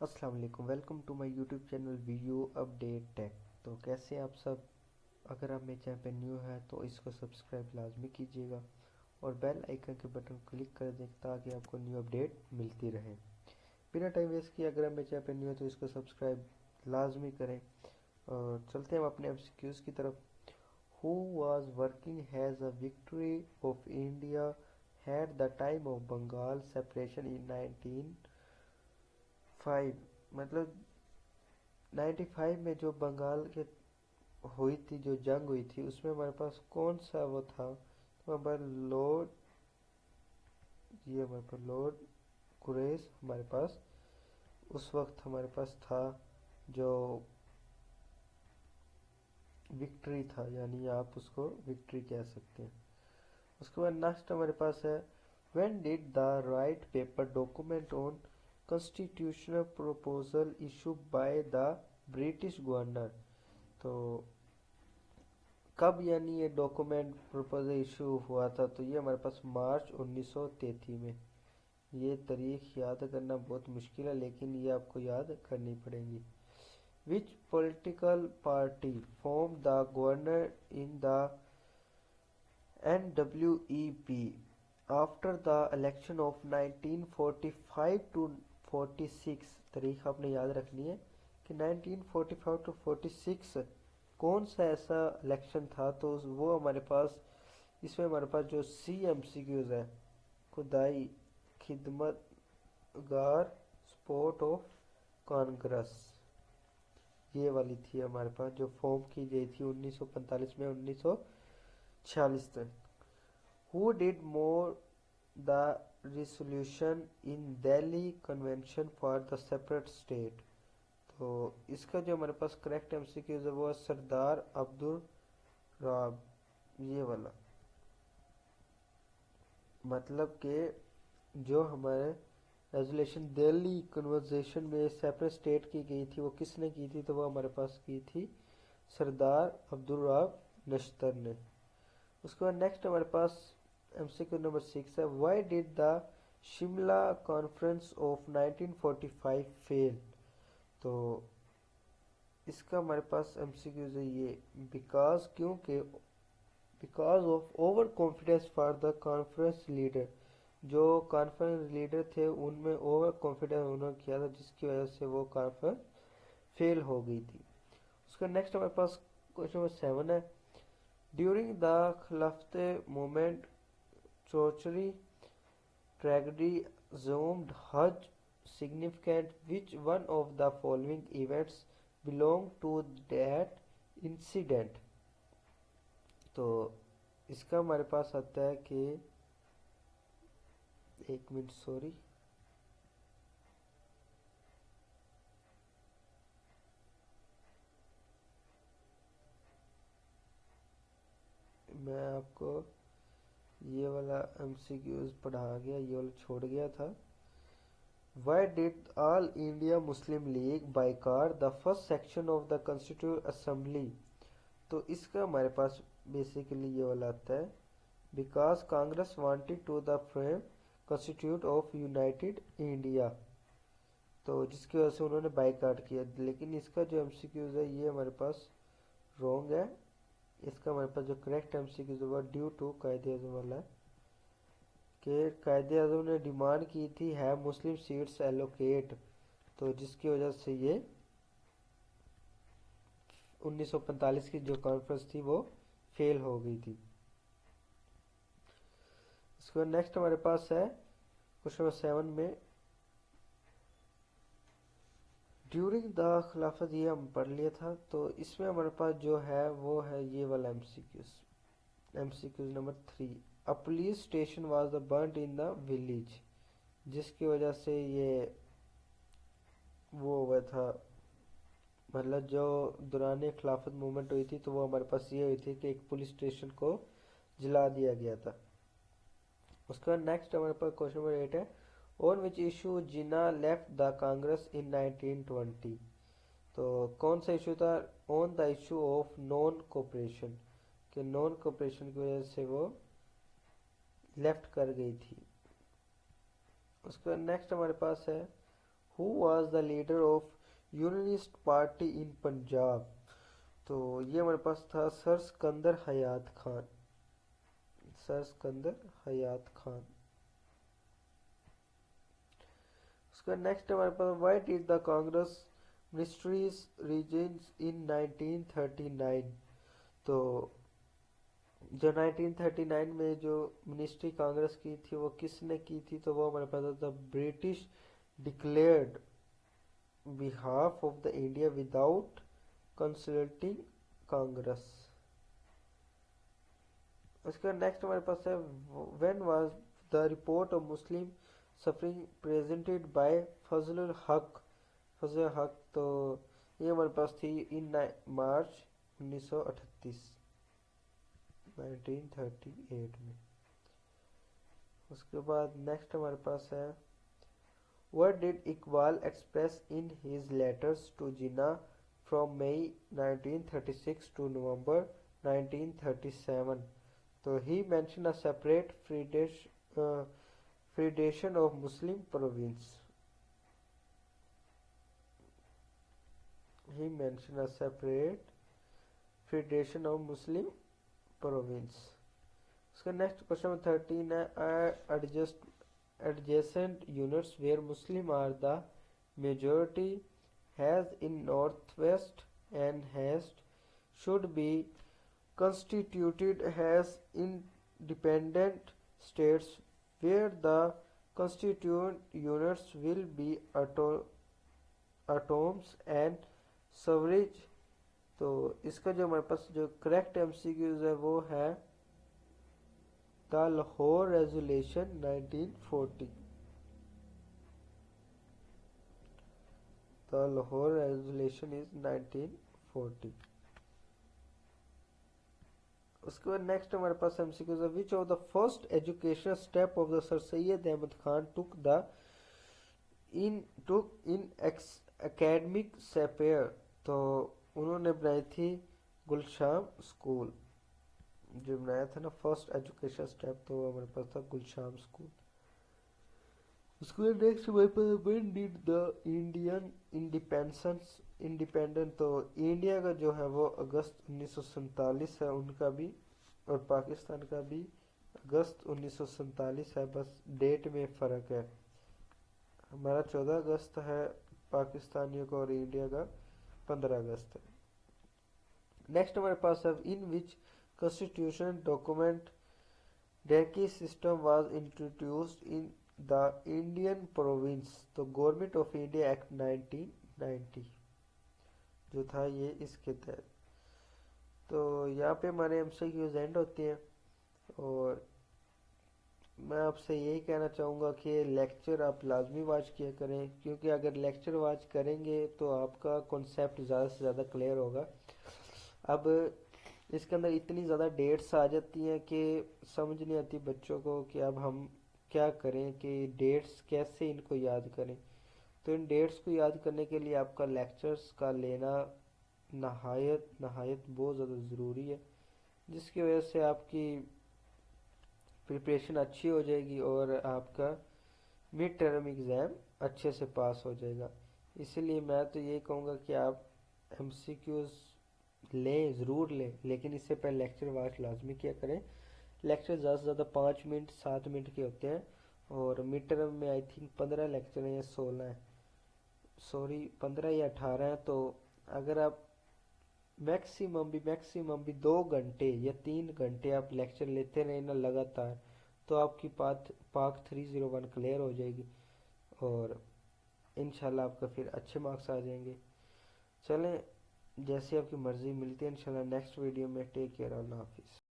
अस्सलाम वालेकुम, welcome to my YouTube channel video update tech. तो कैसे हैं आप सब। अगर आप मेरे चैनल पे न्यू है तो इसको सब्सक्राइब लाजमी कीजिएगा और बेल आइकन के बटन को क्लिक कर दें ताकि आपको न्यू अपडेट मिलती रहे। बिना टाइम वेस्ट किए अगर आप मेरे चैनल पे न्यू है तो इसको सब्सक्राइब लाजमी करें। और चलते हैं हम अपने एमसीक्यूज की तरफ। Who was working has a victory of India had the time of Bengal separation in 1905। मतलब 95 में जो बंगाल के हुई थी, जो जंग हुई थी, उसमें हमारे पास कौन सा वो था। तो हमारे लॉर्ड, ये हमारे पास लॉर्ड कुरेश हमारे पास उस वक्त हमारे पास था, जो विक्ट्री था, यानी आप उसको विक्ट्री कह सकते हैं। उसके बाद नेक्स्ट हमारे पास है when did the right paper document on constitutional proposal issue by the British governor. तो कब यानी ये डॉक्यूमेंट प्रपोजल इशू हुआ था, तो ये हमारे पास मार्च 1933 में। ये तारीख याद करना बहुत मुश्किल है लेकिन ये आपको याद करनी पड़ेगी। Which political party form the governor in the NWEP after the election of 1945 to 46। तारीख आपने याद रखनी है कि 1945 टू 46 कौन सा ऐसा इलेक्शन था। तो वो हमारे पास, इसमें हमारे पास जो CMCQs है, खुदाई खिदमत गार स्पोर्ट ऑफ कांग्रेस, ये वाली थी हमारे पास जो फॉर्म की गई थी 1945 में 1946 तक। Who did more the resolution in Delhi convention for the separate state. तो इसका जो हमारे पास करेक्ट MCQ है वो है सरदार अब्दुल राब, ये वाला। मतलब कि जो हमारे रेजोल्यूशन दिल्ली कन्वर्जेशन में सेपरेट स्टेट की गई थी वो किसने की थी, तो वो हमारे पास की थी सरदार अब्दुल राब नश्तर ने। उसके बाद नेक्स्ट हमारे पास MCQ नंबर 6 है why did the Shimla conference of 1945 fail. तो इसका हमारे पास MCQ है ये बिकॉज, क्योंकि because of over confidence for the conference leader. जो कॉन्फ्रेंस लीडर थे उनमें ओवर कॉन्फिडेंस उन्होंने किया था जिसकी वजह से वो कॉन्फ्रेंस फेल हो गई थी। उसका नेक्स्ट हमारे पास क्वेश्चन नंबर 7 है ड्यूरिंग द खिलाफते movement Chauri Chaura tragedy zoomed hajj significant which one of the following events belong to that incident। तो इसका हमारे पास आता है कि, एक मिनट सॉरी, मैं आपको ये वाला MCQs पढ़ा गया, ये वाला छोड़ गया था। Why did All India Muslim League boycott the first section of the Constituent Assembly। तो इसका हमारे पास बेसिकली ये वाला आता है because Congress wanted to the frame constitute of united India. तो जिसकी वजह से उन्होंने बाइकाट किया। लेकिन इसका जो MCQs है ये हमारे पास रॉन्ग है। इसका हमारे पास जो करेक्ट MCQs है वो ड्यू टू कायदे आज़म वाला है कि कायदे आज़म ने डिमांड की थी है मुस्लिम सीट्स एलोकेट, तो जिसकी वजह से ये 1945 की जो कॉन्फ्रेंस थी वो फेल हो गई थी। इसके बाद नेक्स्ट हमारे पास है क्वेश्चन नंबर 7 में ड्यूरिंग द खिलाफत, ये हम पढ़ लिया था। तो इसमें हमारे पास जो है वो है ये वाला MCQs number 3। A police station was the burned in the village, जिसकी वजह से ये वो हुआ था, मतलब जो दौरान खिलाफत मूवमेंट हुई थी तो वो हमारे पास ये हुई थी कि एक पुलिस स्टेशन को जला दिया गया था। उसके बाद नेक्स्ट हमारे पास क्वेश्चन नंबर 8 है on which issue Jinnah left the Congress in 1920। तो कौन सा इशू था, on the issue of non cooperation, कि नॉन कोऑपरेशन की वजह से वो लेफ्ट कर गई थी। उसके बाद नेक्स्ट हमारे पास है Who was the leader of Unionist Party in Punjab? تو یہ ہمارے پاس تھا سر سکندر حیات خان. سر سکندر حیات خان. اس کا نیکسٹ ہمارے پاس why did the Congress ministries resigns in 1939. تو جو 1939 میں جو منسٹری کانگریس کی تھی وہ کس نے کی تھی؟ تو وہ ہمارے پاس تھا British declared behalf of the India without consulting Congress. اس کا نیکسٹ ہمارے پاس ہے when was the report of Muslim suffering presented by فضل الحق. فضل الحق تو یہ ہمارے پاس تھی ان مارچ 1938 میں. اس کے بعد نیکسٹ ہمارے پاس ہے What did Iqbal express in his letters to Jinnah from May 1936 to November 1937? So he mentioned a separate federation of Muslim province. He mentioned a separate federation of Muslim province. So next question 13 ہے adjacent units where Muslim are the majority has in northwest and has should be constituted as independent states where the constituent units will be atoms and suffrage. تو اس کا جو ہمارے پاس جو correct M C Qs ہے وہ ہے The Lahore Resolution 1940. The Lahore Resolution is 1940. اس کے بعد نیکسٹ ہمارے پاس ایم سی کیوز ہے which of the first educational step of the Sir Syed Ahmad Khan took in academic sphere. تو انہوں نے بنائی تھی گلشام اسکول. جو بنایا تھا نا فرسٹ ایجوکیشن اسٹیپ تو وہ ہمارے پاس تھا گلشام اسکول. اس کے بعد نیکسٹ ہمارے پاس when did the Indian independent. تو انڈیا کا جو ہے وہ اگست 1947 ہے ان کا بھی اور پاکستان کا بھی اگست 1947 ہے. بس ڈیٹ میں فرق ہے. ہمارا 14 اگست ہے پاکستانیوں کا اور انڈیا کا 15 اگست ہے. نیکسٹ ہمارے پاس ہے in which constitution document Dekhi system was introduced in the Indian province. تو گورنمنٹ آف انڈیا ایکٹ 1990 جو تھا یہ اس کے تحت. تو یہاں پہ ہمارے ایم سی کیوز اینڈ ہوتے ہیں اور میں آپ سے یہی کہنا چاہوں گا کہ لیکچر آپ لازمی واچ کیا کریں کیونکہ اگر لیکچر واچ کریں گے تو آپ کا کنسیپٹ زیادہ سے زیادہ کلیئر ہوگا. اب اس کے اندر اتنی زیادہ ڈیٹس آ جاتی ہیں کہ سمجھ نہیں آتی بچوں کو کہ اب ہم کیا کریں کہ ڈیٹس کیسے ان کو یاد کریں. تو ان ڈیٹس کو یاد کرنے کے لیے آپ کا لیکچرز کا لینا نہایت بہت زیادہ ضروری ہے جس کی وجہ سے آپ کی پریپریشن اچھی ہو جائے گی اور آپ کا مڈ ٹرم ایگزام اچھے سے پاس ہو جائے گا. اسی لیے میں تو یہ کہوں گا کہ آپ ایم سی کیوز لیں ضرور لیں لیکن اس سے پہلے لیکچر واچ لازمی کیا کریں. لیکچر زیادہ سے زیادہ 5 منٹ 7 منٹ کے ہوتے ہیں اور مڈ ٹرم میں آئی تھنک 15 لیکچر ہیں یا 16 ہیں 15 یا 18 ہیں. تو اگر آپ میکسیمم بھی 2 گھنٹے یا 3 گھنٹے آپ لیکچر لیتے رہیں نا لگاتار تو آپ کی پاک 301 کلیئر ہو جائے گی اور انشاءاللہ آپ کا پھر اچھے مارکس آ جائیں گے. چلیں جیسی آپ کی مرضی ملتی ہے انشاءاللہ نیکسٹ ویڈیو میں. Take care. اللہ حافظ.